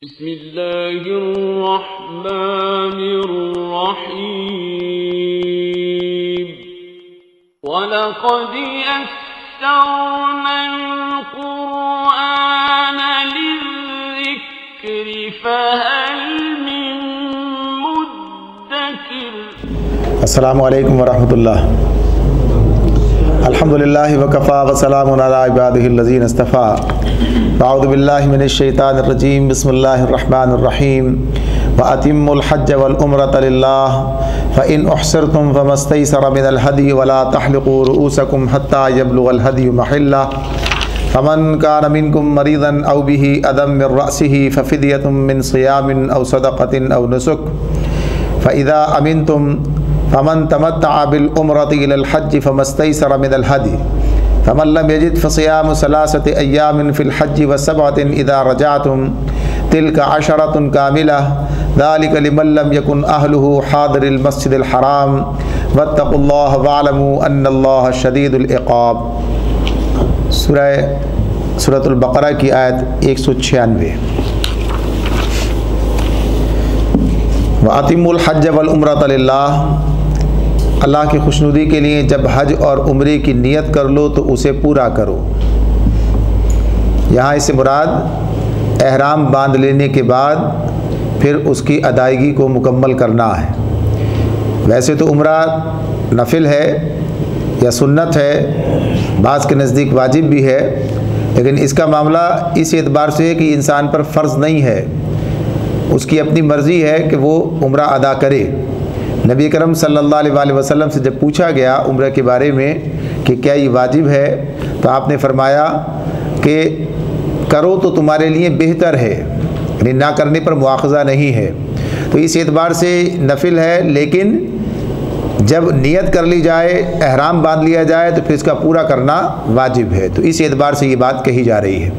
بسم اللہ الرحمن الرحیم وَلَقَدْ يَسَّرْنَا الْقُرْآنَ لِلذِّكْرِ فَهَلْ مِن مُدَّكِرٍ۔ السلام علیکم ورحمۃ اللہ۔ الحمدللہ وکفیٰ وسلام علی عبادہ الذین اصطفیٰ۔ اعوذ باللہ من الشیطان الرجیم، بسم اللہ الرحمن الرحیم۔ وَأَتِمُّوا الْحَجَّ وَالْعُمْرَةَ لِلَّهِ فَإِنْ أُحْصِرْتُمْ فَمَا اسْتَيْسَرَ مِنَ الْهَدْيِ وَلَا تَحْلِقُوا رُؤُوسَكُمْ حَتَّى يَبْلُغَ الْهَدْيُ مَحِلَّهُ فَمَنْ كَانَ مِنْكُمْ مَرِيضًا أَوْ بِهِ أَذًى مِنْ رَأْسِهِ فَفِدْيَةٌ مِنْ صِيَامٍ أَوْ صَدَقَةٍ أَوْ نُسُكٍ فَإِذَا أَمِنْتُمْ فَمَنْ تَمَتَّعَ بِالْعُمْرَةِ إِلَى الْحَجِّ فَمَا اسْتَيْسَرَ مِنَ الْهَدْيِ فَمَنْ لَمْ يَجِدْ فَصِيَامُ ثَلَاثَةِ أَيَّامٍ فِي الْحَجِّ وَسَبْعَةٍ إِذَا رَجَعْتُمْ تِلْكَ عَشَرَةٌ كَامِلَةٌ ذَلِكَ لِمَنْ لَمْ يَكُنْ أَهْلُهُ حَاضِرِ الْمَسْجِدِ الْحَرَامِ وَاتَّقُوا اللَّهَ وَاعْلَمُوا أَنَّ اللَّهَ شَدِيدُ الْعِقَابِ۔ سورۃ البقرہ کی آیت 196۔ وَأَتِمُّوا الْحَجَّ وَالْعُمْرَةَ لِلَّهِ، اللہ کی خوشنودی کے لیے جب حج اور عمرے کی نیت کر لو تو اسے پورا کرو۔ یہاں اس سے مراد احرام باندھ لینے کے بعد پھر اس کی ادائیگی کو مکمل کرنا ہے۔ ویسے تو عمرہ نفل ہے یا سنت ہے، بعض کے نزدیک واجب بھی ہے، لیکن اس کا معاملہ اس اعتبار سے ہے کہ انسان پر فرض نہیں ہے، اس کی اپنی مرضی ہے کہ وہ عمرہ ادا کرے۔ نبی کرم صلی اللہ علیہ وسلم سے جب پوچھا گیا عمرہ کے بارے میں کہ کیا یہ واجب ہے، تو آپ نے فرمایا کہ کرو تو تمہارے لیے بہتر ہے، یعنی نہ کرنے پر مواخذہ نہیں ہے۔ تو اس اعتبار سے نفل ہے، لیکن جب نیت کر لی جائے، احرام باندھ لیا جائے تو پھر اس کا پورا کرنا واجب ہے۔ تو اس اعتبار سے یہ بات کہی جا رہی ہے۔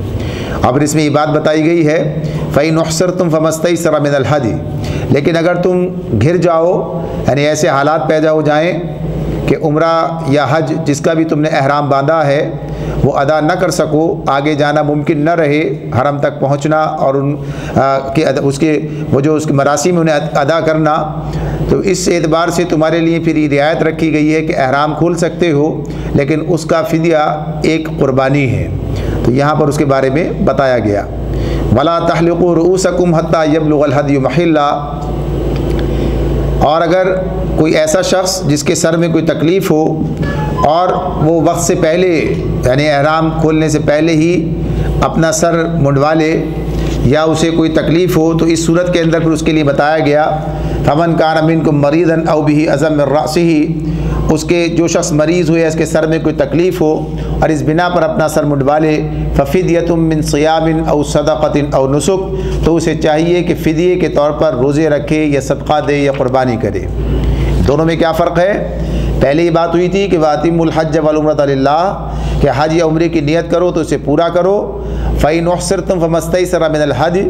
اب اس میں یہ بات بتائی گئی ہے فَإِنْ أُحْصِرْتُمْ فَمَا اسْتَيْسَرَ مِنَ الْهَدْيِ، لیکن اگر تم گھر جاؤ، یعنی ایسے حالات پیدا ہو جائیں کہ عمرہ یا حج جس کا بھی تم نے احرام باندھا ہے وہ ادا نہ کر سکو، آگے جانا ممکن نہ رہے، حرم تک پہنچنا اور اس کے مراسم انہیں ادا کرنا، تو اس اعتبار سے تمہارے لیے پھر یہ رعایت رکھی گئی ہے کہ احرام کھول سکتے ہو، لیکن اس کا فدیہ ایک قربانی ہے۔ تو یہاں پر اس کے بارے میں بتایا گیا وَلَا تَحْلِقُوا رُؤُوسَكُمْ حَتَّى يَبْلُغَ الْهَدْيُ مَحِلَّهُ، اور اگر کوئی ایسا شخص جس کے سر میں کوئی تکلیف ہو اور وہ وقت سے پہلے، یعنی احرام کھولنے سے پہلے ہی اپنا سر منڈوا لے یا اسے کوئی تکلیف ہو، تو اس صورت کے اندر پھر اس کے لیے بتایا گیا فَمَنْ كَانَ مِنْكُمْ مَرِيضًا أَوْ بِهِ أَذًى مِنْ رَأْسِهِ، اس کے جو شخص مریض ہوئے، اس کے سر میں کوئی تکلیف ہو اور اس بنا پر اپنا سر منڈوا لے، فَفِدْيَةٌ مِّن صِيَامٍ أَوْ صَدَقَةٍ أَوْ نُسُكٍ، تو اسے چاہیے کہ فدیے کے طور پر روزے رکھے یا صدقہ دے یا قربانی کرے۔ دونوں میں کیا فرق ہے؟ پہلے یہ بات ہوئی تھی کہ وَأَتِمُّوا الْحَجَّ وَالْعُمْرَةَ لِلَّهِ، کہ حج یا عمرے کی نیت کرو تو اسے پورا کرو۔ فَإِنْ أُحْصِرْتُمْ فَمَا اسْتَيْسَرَ مِنَ الْهَدْيِ،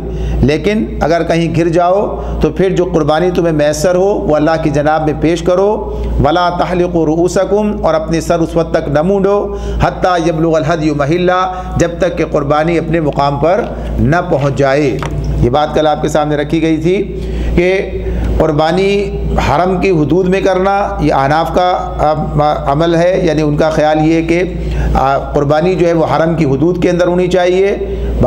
لیکن اگر کہیں گر جاؤ تو پھر جو قربانی تمہیں میسر ہو وہ اللہ کی جناب میں پیش کرو۔ وَلَا تَحْلِقُوا رُؤُوسَكُمْ، اور اپنے سر اس وقت تک نہ مونڈو، حَتَّى يَبْلُغَ الْهَدْيُ مَحِلَّهُ، جب تک کہ قربانی اپنے مقام پر نہ پہنچ جائے۔ یہ بات کل آپ کے سامنے رکھی گئی تھی کہ قربانی حرم کی حدود میں کرنا یہ احناف کا عمل ہے، یعنی ان کا خیال یہ ہے کہ قربانی جو ہے وہ حرم کی حدود کے اندر ہونی چاہیے۔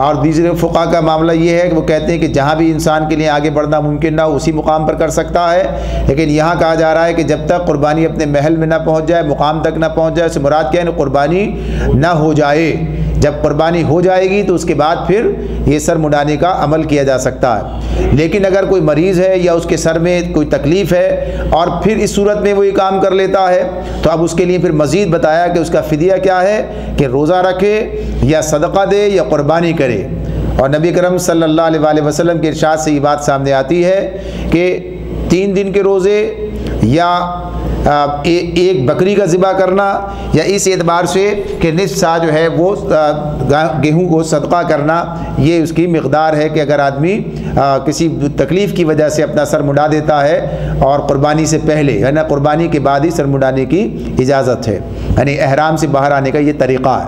اور دوسرے فقہا کا معاملہ یہ ہے کہ وہ کہتے ہیں کہ جہاں بھی انسان کے لیے آگے بڑھنا ممکن نہ ہو اسی مقام پر کر سکتا ہے، لیکن یہاں کہا جا رہا ہے کہ جب تک قربانی اپنے محل میں نہ پہنچ جائے، مقام تک نہ پہنچ جائے، اس سے مراد کیا ہے؟ قربانی نہ ہو جائے۔ جب قربانی ہو جائے گی تو اس کے بعد پھر یہ سر منڈانے کا عمل کیا جا سکتا ہے۔ لیکن اگر کوئی مریض ہے یا اس کے سر میں کوئی تکلیف ہے اور پھر اس صورت میں وہ یہ کام کر لیتا ہے، تو اب اس کے لیے پھر مزید بتایا کہ اس کا فدیہ کیا ہے، کہ روزہ رکھے یا صدقہ دے یا قربانی کرے۔ اور نبی کرم صلی اللہ علیہ وسلم کے ارشاد سے یہ بات سامنے آتی ہے کہ 3 دن کے روزے یا ایک بکری کا ذبح کرنا، یا اس اعتبار سے کہ نصف سا جو ہے وہ گیہوں کو صدقہ کرنا، یہ اس کی مقدار ہے کہ اگر آدمی کسی تکلیف کی وجہ سے اپنا سر منڈا دیتا ہے اور قربانی سے پہلے، یعنی قربانی کے بعد ہی سر منڈانے کی اجازت ہے، یعنی احرام سے باہر آنے کا یہ طریقہ ہے۔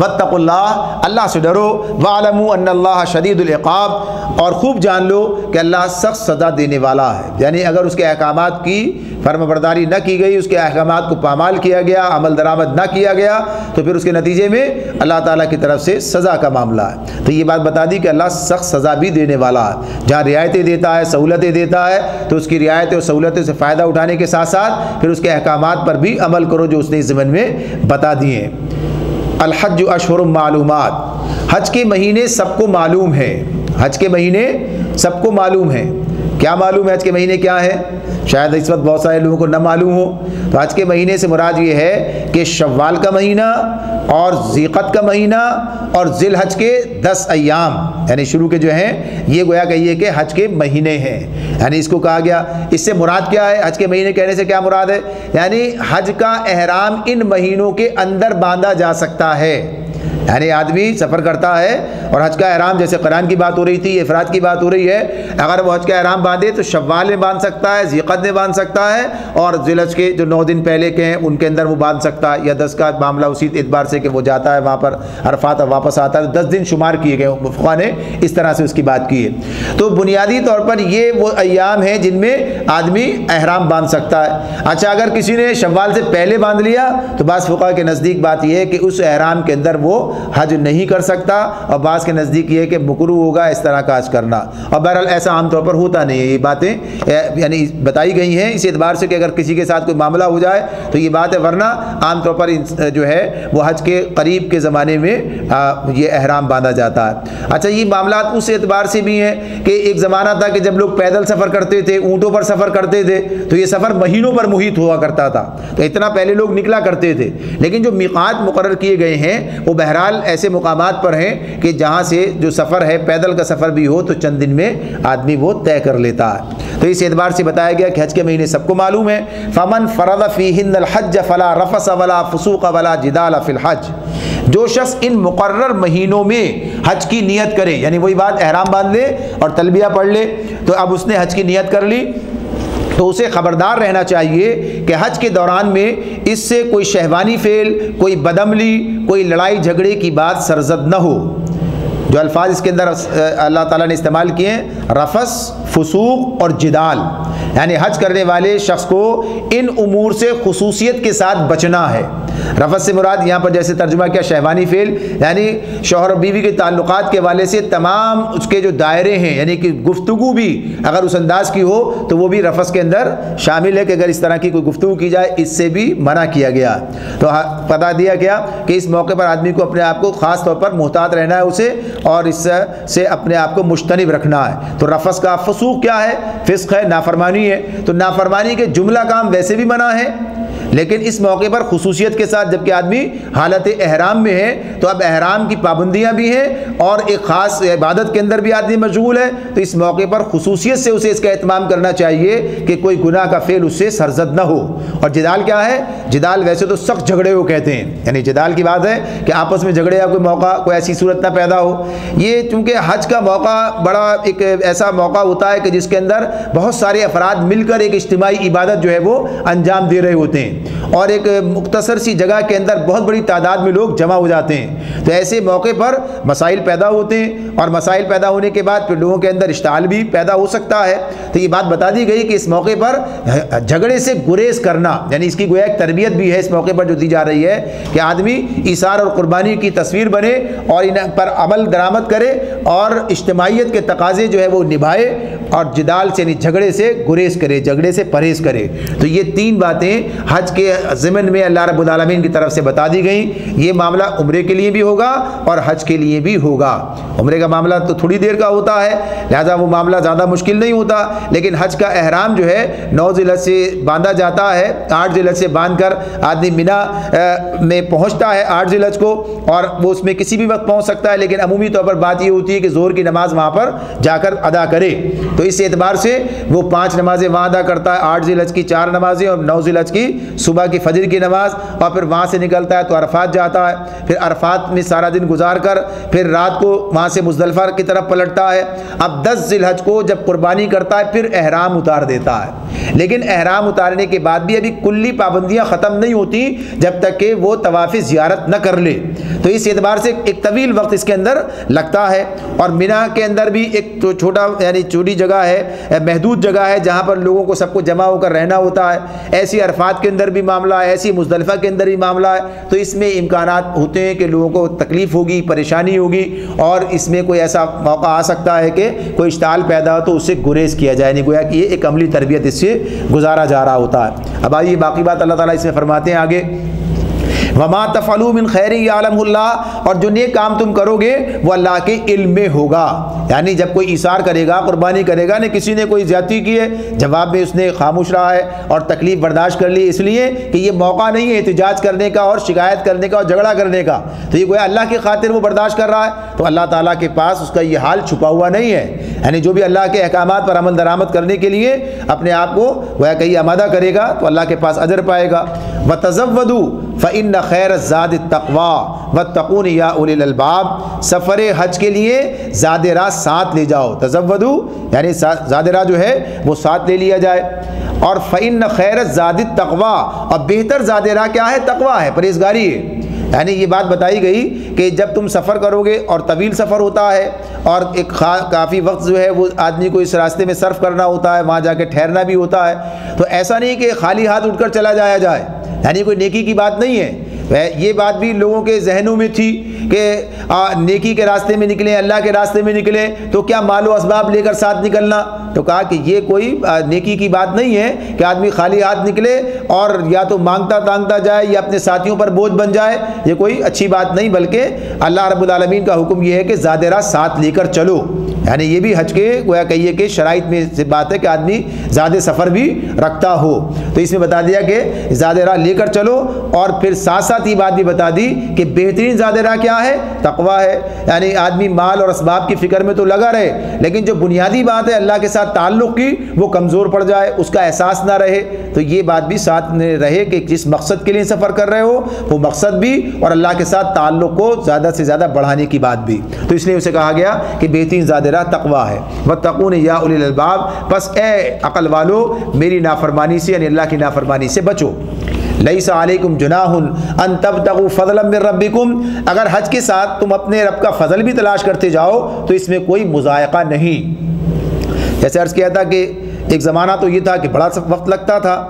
واتقوا اللہ، اللہ سے ڈرو، وَاعْلَمُوا أَنَّ اللَّهَ شَدِيدُ الْعِقَابِ، اور خوب جان لو کہ اللہ سخت سزا دینے والا ہے۔ یعنی اگر اس کے احکامات کی فرما برداری نہ کی گئی، اس کے احکامات کو پامال کیا گیا، عمل درآمد نہ کیا گیا، تو پھر اس کے نتیجے میں اللہ تعالیٰ کی طرف سے سزا کا معاملہ ہے۔ تو یہ بات بتا دی کہ اللہ سخت سزا بھی دینے والا ہے۔ جہاں رعایتیں دیتا ہے، سہولتیں دیتا ہے، تو اس کی رعایتیں اور سہولتوں سے فائدہ اٹھانے کے ساتھ ساتھ پھر اس کے احکامات پر بھی عمل کرو جو اس نے اس ضمن میں بتا دیے۔ الحج اشہر معلومات، حج کے مہینے سب کو معلوم ہے، حج کے مہینے سب کو معلوم ہے۔ کیا معلوم ہے حج کے مہینے کیا ہے؟ شاید اس وقت بہت سارے لوگوں کو نہ معلوم ہو۔ تو حج کے مہینے سے مراد یہ ہے کہ شوال کا مہینہ اور ذیقعد کا مہینہ اور ذی الحج کے 10 ایام، یعنی شروع کے جو ہیں یہ گویا کہیے کہ حج کے مہینے ہیں، یعنی اس کو کہا گیا۔ اس سے مراد کیا ہے؟ حج کے مہینے کہنے سے کیا مراد ہے؟ یعنی حج کا احرام ان مہینوں کے اندر باندھا جا سکتا ہے۔ یعنی آدمی سفر کرتا ہے اور حج کا احرام، جیسے قرآن کی بات ہو رہی تھی، افراد کی بات ہو رہی ہے، اگر وہ حج کا احرام باندھے تو شوال میں باندھ سکتا ہے، ذیقعد میں باندھ سکتا ہے، اور ذی الحج کے جو 9 دن پہلے کے ہیں ان کے اندر وہ باندھ سکتا ہے، یا 10 کا معاملہ اسی اعتبار سے کہ وہ جاتا ہے وہاں پر عرفات اور واپس آتا ہے، 10 دن شمار کیے گئے، فقہاء نے اس طرح سے اس کی بات کی ہے۔ تو بنیادی طور پر یہ وہ ایام ہیں جن میں آدمی احرام باندھ سکتا ہے۔ اچھا، اگر کسی نے شوال سے پہلے باندھ لیا تو بعض فقہاء کے نزدیک بات یہ ہے کہ اس احرام کے اندر وہ حج نہیں کر سکتا، اور بعض کے نزدیک یہ ہے کہ مکروہ ہوگا اس طرح کا حج کرنا، اور بہرحال ایسا عام طور پر ہوتا نہیں ہے۔ یہ باتیں یعنی بتائی گئی ہیں اس اعتبار سے کہ اگر کسی کے ساتھ کوئی معاملہ ہو جائے تو یہ بات ہے، ورنہ عام طور پر جو ہے وہ حج کے قریب کے زمانے میں یہ احرام باندھا جاتا ہے۔ اچھا، یہ معاملات اس اعتبار سے بھی ہیں کہ ایک زمانہ تھا کہ جب لوگ پیدل سفر کرتے تھے، اونٹوں پر سفر کرتے تھے، تو یہ سفر مہینوں پر محیط ہوا کرتا تھا، تو اتنا پہلے لوگ نکلا کرتے تھے۔ لیکن جو میقات مقرر کیے گئے ہیں وہ بہرحال ایسے مقامات پر ہیں کہ جہاں سے جو سفر ہے، پیدل کا سفر بھی ہو تو چند دن میں آدمی وہ طے کر لیتا ہے۔ تو اس اعتبار سے بتایا گیا کہ حج کے مہینے سب کو معلوم ہے۔ فمن فرض فیہن الحج فلا رفث ولا فسوق ولا جدال فی الحج، جو شخص ان مقرر مہینوں میں حج کی نیت کرے، یعنی وہی بات، احرام باندھ لے اور تلبیہ پڑھ لے، تو اب اس نے حج کی نیت کر لی تو اسے خبردار رہنا چاہیے کہ حج کے دوران میں اس سے کوئی شہوانی فعل، کوئی بدعملی، کوئی لڑائی جھگڑے کی بات سرزد نہ ہو۔ جو الفاظ اس کے اندر اللہ تعالیٰ نے استعمال کیے ہیں، رفث، فسوق اور جدال، یعنی حج کرنے والے شخص کو ان امور سے خصوصیت کے ساتھ بچنا ہے۔ رفث سے مراد یہاں پر جیسے ترجمہ کیا شہوانی فعل، یعنی شوہر و بیوی کے تعلقات کے حوالے سے تمام اس کے جو دائرے ہیں، یعنی کہ گفتگو بھی اگر اس انداز کی ہو تو وہ بھی رفث کے اندر شامل ہے، کہ اگر اس طرح کی کوئی گفتگو کی جائے اس سے بھی منع کیا گیا۔ تو بتا دیا گیا کہ اس موقع پر آدمی کو اپنے آپ کو خاص طور پر محتاط رہنا ہے اسے، اور اس سے اپنے آپ کو مجتنب رکھنا ہے۔ تو رفث کا فسوق کیا ہے؟ فسق ہے، نافرمانی ہے۔ تو نافرمانی کے جملہ کام ویسے بھی منع ہے، لیکن اس موقع پر خصوصیت کے ساتھ جبکہ آدمی حالت احرام میں ہے تو اب احرام کی پابندیاں بھی ہیں اور ایک خاص عبادت کے اندر بھی آدمی مشغول ہے، تو اس موقع پر خصوصیت سے اسے اس کا اہتمام کرنا چاہیے کہ کوئی گناہ کا فعل اس سے سرزد نہ ہو۔ اور جدال کیا ہے؟ جدال ویسے تو سخت جھگڑے کو کہتے ہیں، یعنی جدال کی بات ہے کہ آپس میں جھگڑے یا کوئی موقع، کوئی ایسی صورت نہ پیدا ہو۔ یہ چونکہ حج کا موقع بڑا ایک ایسا موقع ہوتا ہے کہ جس کے اندر بہت سارے افراد مل کر ایک اجتماعی عبادت جو ہے وہ انجام دے رہے ہوتے ہیں، اور ایک مختصر سی جگہ کے اندر بہت بڑی تعداد میں لوگ جمع ہو جاتے ہیں۔ تو ایسے موقع پر مسائل پیدا ہوتے ہیں، اور مسائل پیدا ہونے کے بعد پھر لوگوں کے اندر اشتعال بھی پیدا ہو سکتا ہے۔ تو یہ بات بتا دی گئی کہ اس موقع پر جھگڑے سے گریز کرنا، یعنی اس کی گویا ایک تربیت بھی ہے اس موقع پر جو دی جا رہی ہے کہ آدمی ایثار اور قربانی کی تصویر بنے اور ان پر عمل درآمد کرے اور اجتماعیت کے تقاضے جو ہے وہ نبھائے، اور جدال سے یعنی جھگڑے سے گریز کرے، جھگڑے سے پرہیز کرے۔ تو یہ تین باتیں حج کے ضمن میں اللہ رب العالمین کی طرف سے بتا دی گئیں۔ یہ معاملہ عمرے کے لیے بھی ہوگا اور حج کے لیے بھی ہوگا۔ عمرے کا معاملہ تو تھوڑی دیر کا ہوتا ہے، لہذا وہ معاملہ زیادہ مشکل نہیں ہوتا، لیکن حج کا احرام جو ہے 9 ذی الحجہ سے باندھا جاتا ہے، 8 ذی الحجہ سے باندھ کر آدمی مینا میں پہنچتا ہے 8 ذی الحجہ کو، اور وہ اس میں کسی بھی وقت پہنچ سکتا ہے، لیکن عمومی طور پر بات یہ ہوتی ہے کہ ظہر کی نماز وہاں پر جا کر ادا کرے۔ تو تو اس اعتبار سے وہ 5 نمازیں وہاں ادا کرتا ہے، 8 ذی الحج کی 4 نمازیں اور 9 ذی الحج کی صبح کی فجر کی نماز، اور پھر وہاں سے نکلتا ہے تو عرفات جاتا ہے، پھر عرفات میں سارا دن گزار کر پھر رات کو وہاں سے مزدلفہ کی طرف پلٹتا ہے۔ اب 10 ذی الحج کو جب قربانی کرتا ہے پھر احرام اتار دیتا ہے، لیکن احرام اتارنے کے بعد بھی ابھی کلی پابندیاں ختم نہیں ہوتی جب تک کہ وہ طواف زیارت نہ کر لے، تو اس اعتبار سے ایک طویل وقت اس کے اندر لگتا ہے۔ اور مینا کے اندر بھی ایک چھوٹا یعنی چھوٹی جگہ ہے، محدود جگہ ہے جہاں پر لوگوں کو سب کو جمع ہو کر رہنا ہوتا ہے، ایسی عرفات کے اندر بھی معاملہ ہے، ایسی مزدلفہ کے اندر بھی معاملہ ہے، تو اس میں امکانات ہوتے ہیں کہ لوگوں کو تکلیف ہوگی، پریشانی ہوگی، اور اس میں کوئی ایسا موقع آ سکتا ہے کہ کوئی اشتعال پیدا ہو تو اس سے گریز کیا جائے، نہیں گویا کہ یہ ایک عملی تربیت اس سے گزارا جا رہا ہوتا ہے۔ اب آئیے باقی بات اللہ تعالیٰ اس میں فرماتے ہیں آگے، وما تفعلوا من خیر یعلمہ اللہ، اور جو نیک کام تم کرو گے وہ اللہ کے علم میں ہوگا، یعنی جب کوئی ایثار کرے گا، قربانی کرے گا، نہ کسی نے کوئی زیادتی کی ہے، جواب میں اس نے خاموش رہا ہے اور تکلیف برداشت کر لی، اس لیے کہ یہ موقع نہیں ہے احتجاج کرنے کا اور شکایت کرنے کا اور جھگڑا کرنے کا، تو یہ گویا اللہ کی خاطر وہ برداشت کر رہا ہے، تو اللہ تعالیٰ کے پاس اس کا یہ حال چھپا ہوا نہیں ہے، یعنی جو بھی اللہ کے احکامات پر عمل درآمد کرنے کے لیے اپنے آپ کو گویا کہ آمادہ کرے گا تو اللہ کے پاس اجر پائے گا۔ وَتَزَوَّدُوا فَإِنَّ خَيْرَ الزَّادِ التَّقْوَىٰ وَاتَّقُونِ يَا أُولِي الْأَلْبَابِ، سفر حج کے لیے زاد راہ ساتھ لے جاؤ، تزودو یعنی زاد راہ جو ہے وہ ساتھ لے لیا جائے، اور فَإِنَّ خَيْرَ الزَّادِ التَّقْوَىٰ، اور بہتر زاد راہ کیا ہے؟ تقویٰ ہے، پرہیزگاری ہے، یعنی یہ بات بتائی گئی کہ جب تم سفر کرو گے اور طویل سفر ہوتا ہے اور ایک کافی وقت جو ہے وہ آدمی کو اس راستے میں صرف کرنا ہوتا ہے، وہاں جا کے ٹھہرنا بھی ہوتا ہے، تو ایسا نہیں کہ خالی ہاتھ اٹھ کر چلا جایا جائے، یعنی کوئی نیکی کی بات نہیں ہے، یہ بات بھی لوگوں کے ذہنوں میں تھی کہ نیکی کے راستے میں نکلیں، اللہ کے راستے میں نکلیں تو کیا مال و اسباب لے کر ساتھ نکلنا، تو کہا کہ یہ کوئی نیکی کی بات نہیں ہے کہ آدمی خالی ہاتھ نکلے اور یا تو مانگتا تانگتا جائے یا اپنے ساتھیوں پر بوجھ بن جائے، یہ کوئی اچھی بات نہیں، بلکہ اللہ رب العالمین کا حکم یہ ہے کہ زاد راہ ساتھ لے کر چلو، یعنی یہ بھی حج کے گویا کہیے کہ شرائط میں سے بات ہے کہ آدمی زیادہ سفر بھی رکھتا ہو، تو اس میں بتا دیا کہ زاد راہ لے کر چلو، اور پھر ساتھ ساتھ یہ بات بھی بتا دی کہ بہترین زاد راہ کیا ہے؟ تقویٰ ہے، یعنی آدمی مال اور اسباب کی فکر میں تو لگا رہے لیکن جو بنیادی بات ہے اللہ کے ساتھ تعلق کی وہ کمزور پڑ جائے، اس کا احساس نہ رہے، تو یہ بات بھی ساتھ رہے کہ جس مقصد کے لیے سفر کر رہے ہو وہ مقصد بھی اور اللہ کے ساتھ تعلق کو زیادہ سے زیادہ بڑھانے کی بات بھی، تو اس لیے اسے کہا گیا کہ بہترین زاد راہ تقویٰ ہے۔ وَاتَّقُونِ يَا أُولِي الْأَلْبَابِ، پس اے عقل والو میری نافرمانی سے یعنی اللہ کی نافرمانی سے بچو۔ لَيْسَ عَلَيْكُمْ جُنَاحٌ أَن تَبْتَغُوا فَضْلًا مِّن رَبِّكُمْ، اگر حج کے ساتھ تم اپنے رب کا فضل بھی تلاش کرتے جاؤ تو اس میں کوئی مضائقہ نہیں۔ جیسے عرض کیا تھا کہ ایک زمانہ تو یہ تھا کہ بڑا وقت لگتا تھا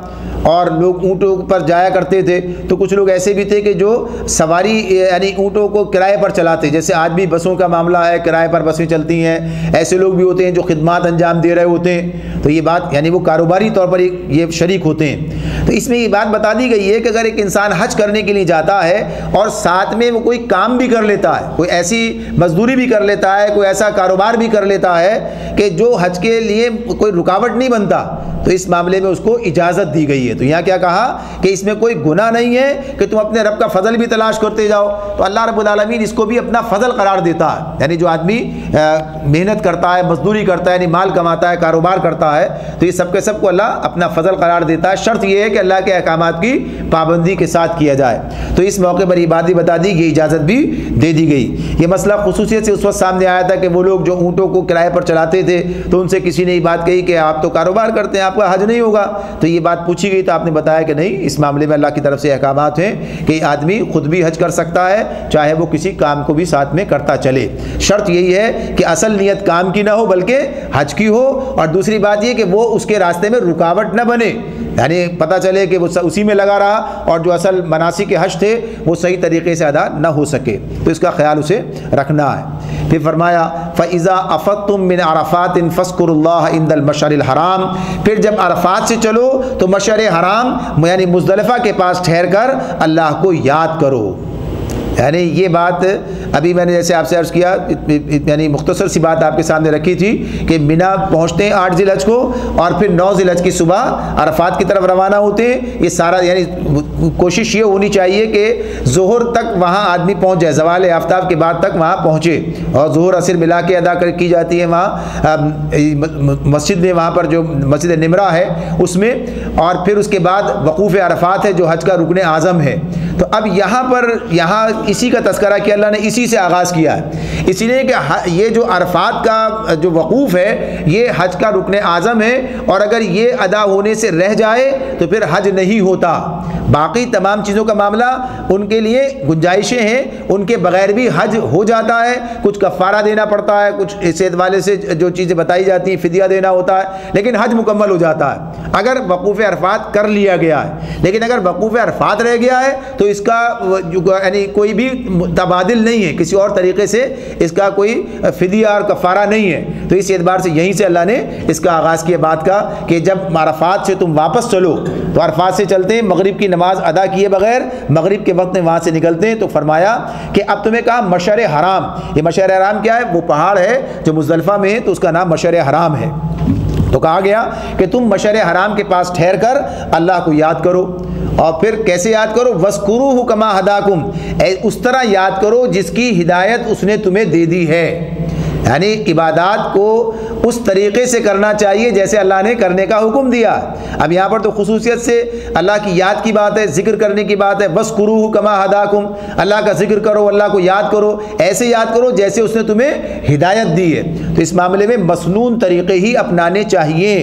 اور لوگ اونٹوں پر جایا کرتے تھے، تو کچھ لوگ ایسے بھی تھے کہ جو سواری یعنی اونٹوں کو کرائے پر چلاتے، جیسے آج بھی بسوں کا معاملہ ہے، کرائے پر بسیں چلتی ہیں، ایسے لوگ بھی ہوتے ہیں جو خدمات انجام دے رہے ہوتے ہیں، تو یہ بات یعنی وہ کاروباری طور پر یہ شریک ہوتے ہیں، تو اس میں یہ بات بتا دی گئی ہے کہ اگر ایک انسان حج کرنے کے لیے جاتا ہے اور ساتھ میں وہ کوئی کام بھی کر لیتا ہے، کوئی ایسی مزدوری بھی کر لیتا ہے، کوئی ایسا کاروبار بھی کر لیتا ہے کہ جو حج کے لیے کوئی رکاوٹ نہیں بنتا، تو اس معاملے میں اس کو اجازت دی گئی ہے۔ تو یہاں کیا کہا کہ اس میں کوئی گناہ نہیں ہے کہ تم اپنے رب کا فضل بھی تلاش کرتے جاؤ، تو اللہ رب العالمین اس کو بھی اپنا فضل قرار دیتا ہے، یعنی جو آدمی محنت کرتا ہے، مزدوری کرتا ہے، یعنی مال کماتا ہے، کاروبار کرتا ہے، تو یہ سب کے سب کو اللہ اپنا فضل قرار دیتا ہے، شرط یہ ہے کہ اللہ کے احکامات کی پابندی کے ساتھ کیا جائے۔ تو اس موقع پر یہ بات بھی بتا دی، یہ اجازت بھی دے دی گئی۔ یہ مسئلہ خصوصیت سے اس وقت سامنے آیا تھا کہ وہ لوگ جو اونٹوں کو کرائے پر چلاتے تھے تو ان سے کسی نے یہ بات کہی کہ آپ تو کاروبار کرتے ہیں، آپ کا حج نہیں ہوگا، تو یہ بات پوچھی گئی تو آپ نے بتایا کہ نہیں، اس معاملے میں اللہ کی طرف سے احکامات ہیں کہ آدمی خود بھی حج کر سکتا ہے چاہے وہ کسی کام کو بھی ساتھ میں کرتا چلے، شرط یہی ہے کہ اصل نیت کام کی نہ ہو بلکہ حج کی ہو، اور دوسری بات یہ کہ وہ اس کے راستے میں رکاوٹ نہ بنے، یعنی پتہ چلے کہ وہ اسی میں لگا رہا اور جو اصل مناسک حج تھے وہ صحیح طریقے سے ادا نہ ہو سکے، تو اس کا خیال اسے رکھنا ہے۔ پھر فرمایا فَإِذَا أَفَضْتُم مِّنْ عَرَفَاتٍ فَاذْكُرُوا اللَّهَ عِندَ الْمَشْعَرِ الْحَرَامِ، پھر جب عرفات سے چلو تو مشعر حرام یعنی مزدلفہ کے پاس ٹھہر کر اللہ کو یاد کرو، یعنی یہ بات ابھی میں نے جیسے آپ سے عرض کیا، یعنی مختصر سی بات آپ کے سامنے رکھی تھی کہ مینا پہنچتے ہیں 8 ذی الحج کو اور پھر 9 ذی الحج کی صبح عرفات کی طرف روانہ ہوتے ہیں۔ یہ سارا یعنی کوشش یہ ہونی چاہیے کہ ظہر تک وہاں آدمی پہنچ جائے، زوال آفتاب کے بعد تک وہاں پہنچے، اور ظہر عصر ملا کے ادا کی جاتی ہے وہاں مسجد میں، وہاں پر جو مسجد نمرہ ہے اس میں، اور پھر اس کے بعد وقوف عرفات ہے جو حج کا رکن اعظم ہے۔ تو اب یہاں اسی کا تذکرہ کہ اللہ نے اسی سے آغاز کیا ہے، اسی لیے کہ یہ جو عرفات کا جو وقوف ہے یہ حج کا رکن اعظم ہے، اور اگر یہ ادا ہونے سے رہ جائے تو پھر حج نہیں ہوتا۔ باقی تمام چیزوں کا معاملہ ان کے لیے گنجائشیں ہیں، ان کے بغیر بھی حج ہو جاتا ہے، کچھ کفارہ دینا پڑتا ہے، کچھ صحت والے سے جو چیزیں بتائی جاتی ہیں فدیہ دینا ہوتا ہے، لیکن حج مکمل ہو جاتا ہے اگر وقوف عرفات کر لیا گیا ہے۔ لیکن اگر وقوف عرفات رہ گیا ہے تو اس کا یعنی کوئی بھی تبادل نہیں ہے، کسی اور طریقے سے اس کا کوئی فدیہ اور کفارہ نہیں ہے۔ تو اس اعتبار سے یہیں سے اللہ نے اس کا آغاز کیا بات کا کہ جب عرفات سے تم واپس چلو، تو عرفات سے چلتے ہیں مغرب کی نماز ادا کیے بغیر مغرب کے وقت میں وہاں سے نکلتے ہیں، تو فرمایا کہ اب تمہیں کہا مشعر حرام۔ یہ مشعر حرام کیا ہے؟ وہ پہاڑ ہے جو مزدلفہ میں ہے، تو اس کا نام مشعر حرام ہے۔ تو کہا گیا کہ تم مشعر حرام کے پاس ٹھہر کر اللہ کو یاد کرو، اور پھر کیسے یاد کرو؟ وَاذْكُرُوهُ كَمَا هَدَاكُمْ، اس طرح یاد کرو جس کی ہدایت اس نے تمہیں دے دی ہے۔ یعنی عبادات کو اس طریقے سے کرنا چاہیے جیسے اللہ نے کرنے کا حکم دیا۔ اب یہاں پر تو خصوصیت سے اللہ کی یاد کی بات ہے، ذکر کرنے کی بات ہے۔ وَاذْكُرُوهُ كَمَا هَدَاكُمْ، اللہ کا ذکر کرو، اللہ کو یاد کرو، ایسے یاد کرو جیسے اس نے تمہیں ہدایت دی ہے۔ تو اس معاملے میں مسنون طریقے ہی اپنانے چاہیے،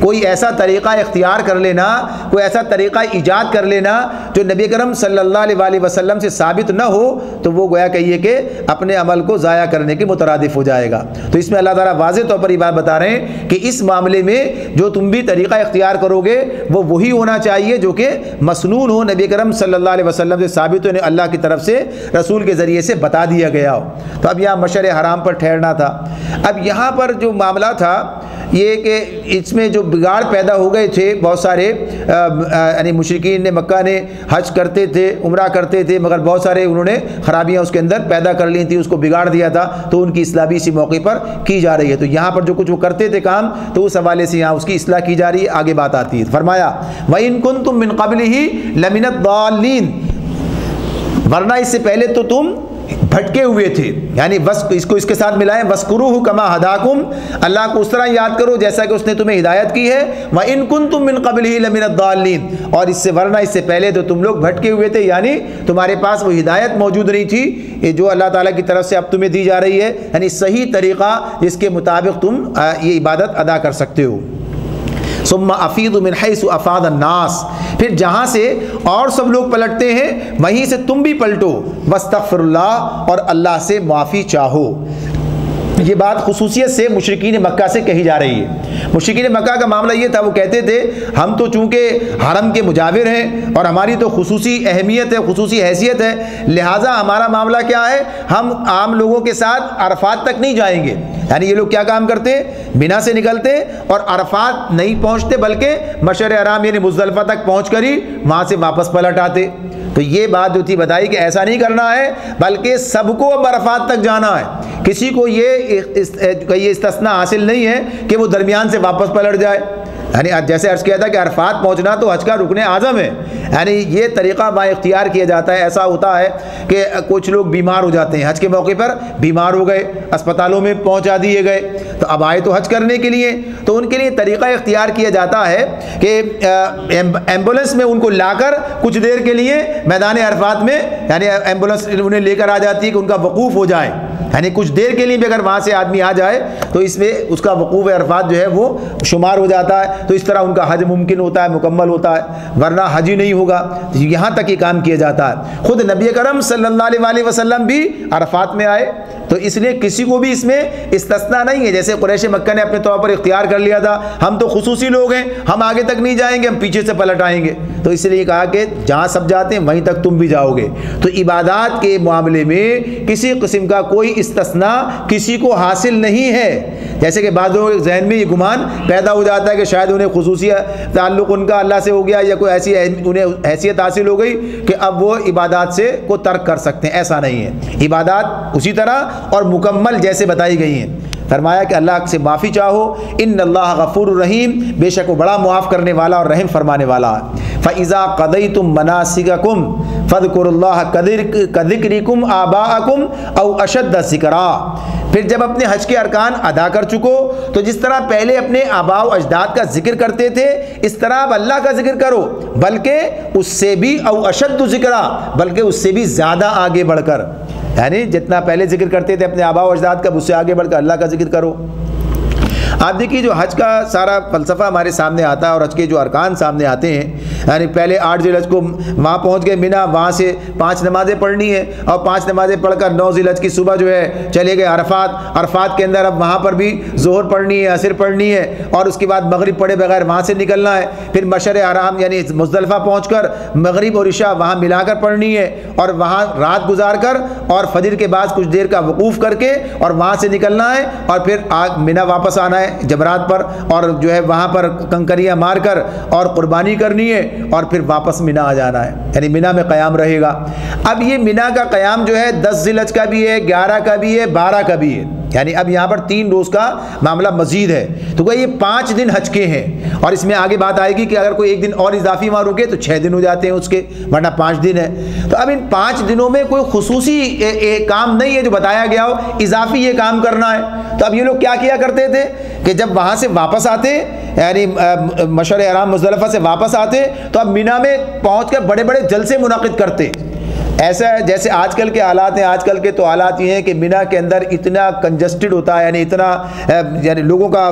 کوئی ایسا طریقہ اختیار کر لینا، کوئی ایسا طریقہ ایجاد کر لینا جو نبی کرم صلی اللہ علیہ وسلم سے ثابت نہ ہو، تو وہ گویا کہیے کہ اپنے عمل کو ضائع کرنے کے مترادف ہو جائے گا۔ تو اس میں اللہ تعالیٰ واضح طور پر یہ بات بتا رہے ہیں کہ اس معاملے میں جو تم بھی طریقہ اختیار کرو گے وہ وہی ہونا چاہیے جو کہ مسنون ہو، نبی کرم صلی اللہ علیہ وسلم سے ثابت ہو، اللہ کی طرف سے رسول کے ذریعے سے بتا دیا گیا ہو۔ تو اب یہاں مشعر حرام پر ٹھہرنا تھا۔ اب یہاں پر جو معاملہ تھا یہ کہ اس میں جو بگاڑ پیدا ہو گئے تھے بہت سارے، یعنی مشرکین نے مکہ نے حج کرتے تھے، عمرہ کرتے تھے، مگر بہت سارے انہوں نے خرابیاں اس کے اندر پیدا کر لی تھیں، اس کو بگاڑ دیا تھا، تو ان کی اصلاح بھی اسی موقع پر کی جا رہی ہے۔ تو یہاں پر جو کچھ وہ کرتے تھے کام، تو اس حوالے سے یہاں اس کی اصلاح کی جا رہی ہے، آگے بات آتی ہے۔ فرمایا وَإِن كُنتُم مِّن قَبْلِهِ لَمِنَ الضَّالِّينَ، ورنہ اس سے پہلے تو تم بھٹکے ہوئے تھے، یعنی بس اس کو اس کے ساتھ ملائیں، وَاذْكُرُوهُ كَمَا هَدَاكُمْ، اللہ کو اس طرح یاد کرو جیسا کہ اس نے تمہیں ہدایت کی ہے۔ وَإِن كُنتُم مِّن قَبْلِهِ لَمِنَ الضَّالِّينَ، اور اس سے ورنہ اس سے پہلے تو تم لوگ بھٹکے ہوئے تھے، یعنی تمہارے پاس وہ ہدایت موجود نہیں تھی جو اللہ تعالیٰ کی طرف سے اب تمہیں دی جا رہی ہے، یعنی صحیح طریقہ جس کے مطابق تم یہ عبادت ادا کر سکتے ہو۔ ثم افیضوا من حیث افاض الناس، پھر جہاں سے اور سب لوگ پلٹتے ہیں وہیں سے تم بھی پلٹو، واستغفر اللہ، اور اللہ سے معافی چاہو۔ یہ بات خصوصیت سے مشرکین مکہ سے کہی جا رہی ہے۔ مشرکین مکہ کا معاملہ یہ تھا، وہ کہتے تھے ہم تو چونکہ حرم کے مجاور ہیں اور ہماری تو خصوصی اہمیت ہے، خصوصی حیثیت ہے، لہٰذا ہمارا معاملہ کیا ہے، ہم عام لوگوں کے ساتھ عرفات تک نہیں جائیں گے۔ یعنی یہ لوگ کیا کام کرتے، مینا سے نکلتے اور عرفات نہیں پہنچتے بلکہ مشعر حرام یعنی مزدلفہ تک پہنچ کر ہی وہاں سے واپس پلٹ آتے۔ تو یہ بات جو تھی بتائی کہ ایسا نہیں کرنا ہے، بلکہ سب کو اب عرفات تک جانا ہے، کسی کو یہ استثناء حاصل نہیں ہے کہ وہ درمیان سے واپس پلٹ جائے۔ یعنی جیسے عرض کیا تھا کہ عرفات پہنچنا تو حج کا رکن اعظم ہے، یعنی یہ طریقہ با اختیار کیا جاتا ہے۔ ایسا ہوتا ہے کہ کچھ لوگ بیمار ہو جاتے ہیں، حج کے موقع پر بیمار ہو گئے، اسپتالوں میں پہنچا دیے گئے، تو اب آئے تو حج کرنے کے لیے، تو ان کے لیے طریقہ اختیار کیا جاتا ہے کہ ایمبولینس میں ان کو لا کر کچھ دیر کے لیے میدان عرفات میں، یعنی ایمبولینس انہیں لے کر آ جاتی ہے کہ ان کا وقوف ہو جائے، یعنی کچھ دیر کے لیے بھی اگر وہاں سے آدمی آ جائے تو اس میں اس کا وقوف عرفات جو ہے وہ شمار ہو جاتا ہے، تو اس طرح ان کا حج ممکن ہوتا ہے، مکمل ہوتا ہے، ورنہ حج ہی نہیں ہوگا۔ یہاں تک یہ کام کیا جاتا ہے۔ خود نبی کرم صلی اللہ علیہ وسلم بھی عرفات میں آئے، تو تو اس لیے کسی کو بھی اس میں استثناء نہیں ہے. جیسے قریش مکہ نے اپنے طور پر اختیار کر لیا تھا ہم تو خصوصی لوگ ہیں, ہم آگے تک نہیں جائیں گے, ہم پیچھے سے پلٹ آئیں گے, تو اس لیے کہا کہ جہاں سب جاتے ہیں وہیں تک تم بھی جاؤ گے. تو عبادات کے معاملے میں کسی قسم کا کوئی استثناء کسی کو حاصل نہیں ہے. جیسے کہ بعض لوگوں کے ذہن میں یہ گمان پیدا ہو جاتا ہے کہ شاید انہیں خصوصی تعلق ان کا اللہ سے ہو گیا, یا کوئی ایسی انہیں حیثیت حاصل ہو گئی کہ اب وہ عبادات سے کو ترک کر سکتے ہیں. ایسا نہیں ہے, عبادات اسی طرح اور مکمل جیسے بتائی گئی ہیں. فرمایا کہ اللہ سے معافی چاہو, ان اللہ غفور الرحیم, بے شک وہ بڑا معاف کرنے والا اور رحم فرمانے والا ہے. فَإِذَا قَضَيْتُم مَنَاسِكَكُمْ فَاذْكُرُوا اللَّهَ كَذِكْرِكُمْ آبَاءَكُمْ أَوْ أَشَدَّ ذِكْرًا. پھر جب اپنے حج کے ارکان ادا کر چکو تو جس طرح پہلے اپنے آباء و اجداد کا ذکر کرتے تھے اس طرح اب اللہ کا ذکر کرو, بلکہ اس سے بھی او اشد ذکرا, بلکہ اس سے بھی زیادہ آگے بڑھ کر, یعنی جتنا پہلے ذکر کرتے تھے اپنے آباء و اجداد کا, اس سے آگے بڑھ کر اللہ کا ذکر کرو. آپ دیکھیے جو حج کا سارا فلسفہ ہمارے سامنے آتا ہے اور حج کے جو ارکان سامنے آتے ہیں, یعنی پہلے 8 ذی الحج کو وہاں پہنچ گئے مینا, وہاں سے 5 نمازیں پڑھنی ہے اور 5 نمازیں پڑھ کر 9 ذی الحج کی صبح جو ہے چلے گئے عرفات. عرفات کے اندر اب وہاں پر بھی ظہر پڑھنی ہے, عصر پڑھنی ہے اور اس کے بعد مغرب پڑھے بغیر وہاں سے نکلنا ہے. پھر مشعر حرام یعنی مزدلفہ پہنچ کر مغرب اور عشاء وہاں ملا کر پڑھنی ہے اور وہاں رات گزار کر اور فجر کے بعد کچھ دیر کا وقوف کر کے اور وہاں سے نکلنا ہے اور پھر مینا واپس آنا ہے جمرات پر, اور جو ہے وہاں پر کنکریاں مار کر اور قربانی کرنی ہے اور پھر واپس مینا آ جانا ہے, یعنی مینا میں قیام رہے گا. اب یہ مینا کا قیام جو ہے 10 ذی الحج کا بھی ہے, 11 کا بھی ہے, 12 کا بھی ہے, یعنی اب یہاں پر 3 روز کا معاملہ مزید ہے. تو کہ یہ 5 دن حج کے ہیں اور اس میں آگے بات آئے گی کہ اگر کوئی ایک دن اور اضافی وہاں رکے تو 6 دن ہو جاتے ہیں اس کے, ورنہ 5 دن ہے. تو اب ان 5 دنوں میں کوئی خصوصی کام نہیں ہے جو بتایا گیا ہو اضافی یہ کام کرنا ہے. تو اب یہ لوگ کیا کیا کرتے تھے کہ جب وہاں سے واپس آتے, یعنی مشعر حرام مزدلفہ سے واپس آتے, تو اب مینا میں پہنچ کر بڑے بڑے جلسے منعقد کرتے. ایسا ہے جیسے آج کل کے حالات ہیں. آج کل کے تو حالات یہ ہیں کہ مینا کے اندر اتنا کنجسٹڈ ہوتا ہے, یعنی اتنا یعنی لوگوں کا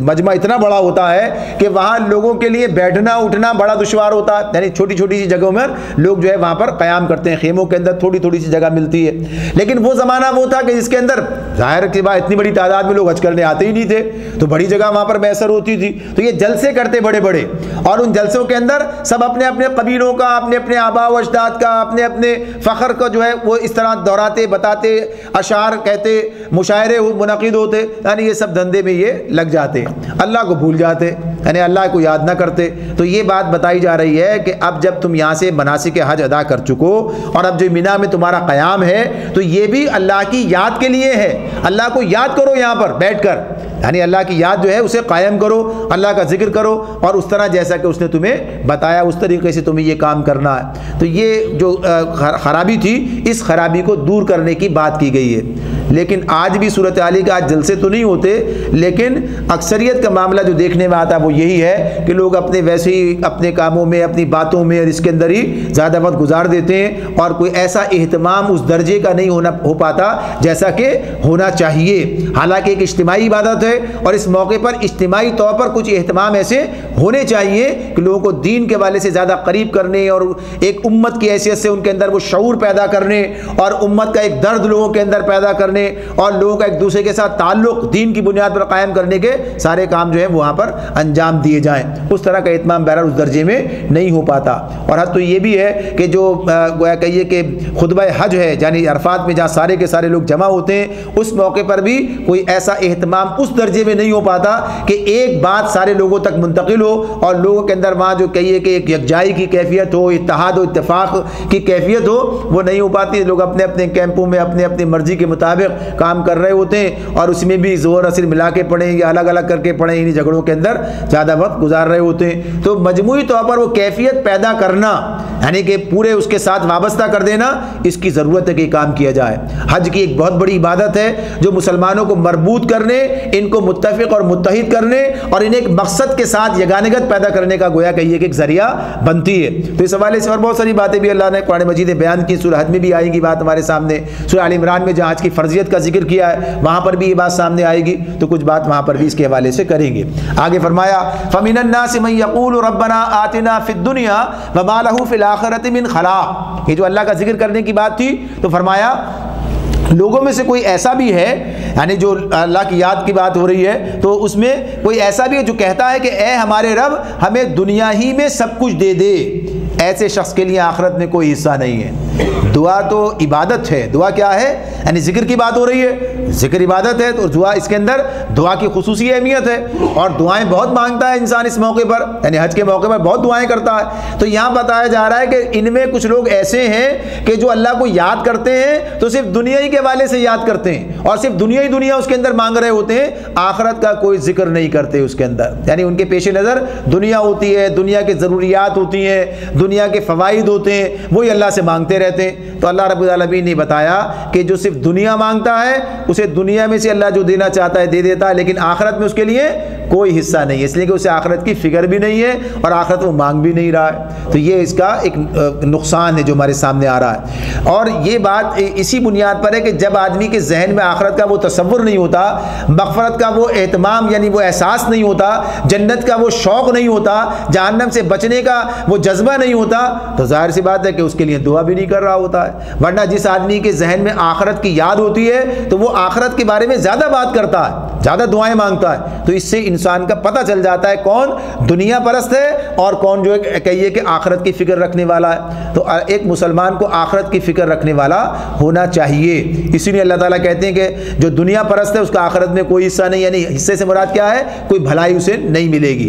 مجمع اتنا بڑا ہوتا ہے کہ وہاں لوگوں کے لیے بیٹھنا اٹھنا بڑا دشوار ہوتا ہے. یعنی چھوٹی چھوٹی سی جگہوں میں لوگ جو ہے وہاں پر قیام کرتے ہیں, خیموں کے اندر تھوڑی تھوڑی سی جگہ ملتی ہے. لیکن وہ زمانہ وہ تھا کہ جس کے اندر ظاہر کی بات اتنی بڑی تعداد میں لوگ حج کرنے آتے ہی نہیں تھے, تو بڑی جگہ وہاں پر میسر ہوتی تھی. تو یہ جلسے کرتے بڑے بڑے, اور ان جلسوں کے اندر سب اپنے اپنے قبیلوں کا, اپنے اپنے آباء و اجداد کا, اپنے اپنے فخر کا جو ہے وہ اس طرح دہراتے, بتاتے, اشعار کہتے, مشاعرے منعقد ہوتے, یعنی یہ سب دھندے میں یہ لگ جاتے, اللہ کو بھول جاتے, یعنی اللہ کو یاد نہ کرتے. تو یہ بات بتائی جا رہی ہے کہ اب جب تم یہاں سے مناسک حج ادا کر چکو اور اب جو مینا میں تمہارا قیام ہے تو یہ بھی اللہ کی یاد کے لیے ہے. اللہ کو یاد کرو یہاں پر بیٹھ کر, یعنی اللہ کی یاد جو ہے اسے قائم کرو, اللہ کا ذکر کرو, اور اس طرح جیسا کہ اس نے تمہیں بتایا اس طریقے سے تمہیں یہ کام کرنا ہے. تو یہ جو خرابی تھی اس خرابی کو دور کرنے کی بات کی گئی ہے. لیکن آج بھی صورتحال کا آج جلسے تو نہیں ہوتے, لیکن اکثریت کا معاملہ جو دیکھنے میں آتا ہے وہ یہی ہے کہ لوگ اپنے ویسے ہی اپنے کاموں میں, اپنی باتوں میں اور اس کے اندر ہی زیادہ وقت گزار دیتے ہیں, اور کوئی ایسا اہتمام اس درجے کا نہیں ہو پاتا جیسا کہ ہونا چاہیے. حالانکہ ایک اجتماعی عبادت ہے اور اس موقع پر اجتماعی طور پر کچھ اہتمام ایسے ہونے چاہیے کہ لوگوں کو دین کے والے سے زیادہ قریب کرنے اور ایک امت کی حیثیت سے ان کے اندر وہ شعور پیدا کرنے اور امت کا ایک درد لوگوں کے اندر پیدا کرنے اور لوگوں کا ایک دوسرے کے ساتھ تعلق دین کی بنیاد پر قائم کرنے کے سارے کام جو ہیں وہاں پر انجام دیے جائیں. اس طرح کا اہتمام بہرحال اس درجے میں نہیں ہو پاتا. اور حد تو یہ بھی ہے کہ جو گویا کہیے کہ خطبہ حج ہے, یعنی عرفات میں جہاں سارے کے سارے لوگ جمع ہوتے ہیں, اس موقع پر بھی کوئی ایسا اہتمام اس درجے میں نہیں ہو پاتا کہ ایک بات سارے لوگوں تک منتقل ہو اور لوگوں کے اندر وہاں جو کہیے کہ ایک یکجائی کی کیفیت ہو, اتحاد و اتفاق کی کیفیت ہو, وہ نہیں ہو پاتی. لوگ اپنے اپنے کیمپوں میں اپنے اپنی مرضی کے مطابق کام کر رہے ہوتے ہیں اور اس میں بھی ظہر عصر ملا کے پڑھیں یا الگ الگ کر کے پڑھیں, انہیں جھگڑوں کے اندر زیادہ وقت گزار رہے ہوتے ہیں. تو مجموعی طور پر وہ کیفیت پیدا کرنا, یعنی کہ پورے اس کے ساتھ وابستہ کر دینا, اس کی ضرورت ہے کہ کام کیا جائے. حج کی ایک بہت بڑی عبادت ہے جو مسلمانوں کو مربوط کرنے, ان کو متفق اور متحد کرنے اور انہیں ایک مقصد کے ساتھ یگانگت پیدا کرنے کا گویا کہ یہ ایک ذریعہ بنتی ہے. تو اس حوالے سے اور بہت ساری باتیں بھی اللہ نے قرآن مجید میں بیان کی. سورہ حج میں بھی آئے گی بات ہمارے سامنے, سورہ آل عمران میں جہاں حج کی فرضیت کا ذکر کیا ہے وہاں پر بھی یہ بات سامنے آئے گی, تو کچھ بات وہاں پر بھی اس کے حوالے سے کریں گے. آگے فرمایا فَمِنَ النَّاسِ مَن يَقُولُ رَبَّنَا آتِنَا فِي الدُّنْيَا وَمَا لَهُ فِي الْآخِرَةِ مِنْ خَلَاقٍ. یہ جو اللہ کا ذکر کرنے کی بات تھی تو فرمایا لوگوں میں سے کوئی ایسا بھی ہے، یعنی جو اللہ کی یاد کی بات ہو رہی ہے تو اس میں کوئی ایسا بھی ہے جو کہتا ہے کہ اے ہمارے رب ہمیں دنیا ہی میں سب کچھ دے دے، ایسے شخص کے لیے آخرت میں کوئی حصہ نہیں ہے۔ دعا تو عبادت ہے، دعا کیا ہے؟ یعنی ذکر کی بات ہو رہی ہے، ذکر عبادت ہے، تو دعا اس کے اندر دعا کی خصوصی اہمیت ہے، اور دعائیں بہت مانگتا ہے انسان اس موقع پر، یعنی حج کے موقع پر بہت دعائیں کرتا ہے۔ تو یہاں بتایا جا رہا ہے کہ ان میں کچھ لوگ ایسے ہیں کہ جو اللہ کو یاد کرتے ہیں تو صرف دنیا ہی کے حوالے سے یاد کرتے ہیں، اور صرف دنیا ہی دنیا اس کے اندر مانگ رہے ہوتے ہیں، آخرت کا کوئی ذکر نہیں کرتے اس کے اندر، یعنی ان کے پیش نظر دنیا ہوتی ہے، دنیا کے ضروریات ہوتی ہیں، دنیا کے فوائد ہوتے ہیں، وہی اللہ سے مانگتے رہتے ہیں۔ تو اللہ رب العالمین نے بتایا کہ جو صرف دنیا مانگتا ہے اسے دنیا میں سے اللہ جو دینا چاہتا ہے دے دیتا ہے، لیکن آخرت میں اس کے لیے کوئی حصہ نہیں ہے، اس لیے کہ اسے آخرت کی فکر بھی نہیں ہے اور آخرت وہ مانگ بھی نہیں رہا ہے۔ تو یہ اس کا ایک نقصان ہے جو ہمارے سامنے آ رہا ہے، اور یہ بات اسی بنیاد پر ہے کہ جب آدمی کے ذہن میں آخرت کا وہ تصور نہیں ہوتا، مغفرت کا وہ اہتمام یعنی وہ احساس نہیں ہوتا، جنت کا وہ شوق نہیں ہوتا، جہنم سے بچنے کا وہ جذبہ نہیں ہوتا، تو ظاہر سی بات ہے کہ اس کے لیے دعا بھی نہیں کر رہا ہوتا ہے۔ ورنہ جس آدمی کے ذہن میں آخرت کی یاد ہوتی ہے تو وہ آخرت کے بارے میں زیادہ بات کرتا ہے، زیادہ دعائیں مانگتا ہے۔ تو اس سے انسان کا پتہ چل جاتا ہے کون دنیا پرست ہے اور کون جو کہیے کہ آخرت کی فکر رکھنے والا ہے۔ تو ایک مسلمان کو آخرت کی فکر رکھنے والا ہونا چاہیے، اسی لیے اللہ تعالیٰ کہتے ہیں کہ جو دنیا پرست ہے اس کا آخرت میں کوئی حصہ نہیں، یعنی حصے سے مراد کیا ہے؟ کوئی بھلائی اسے نہیں ملے گی۔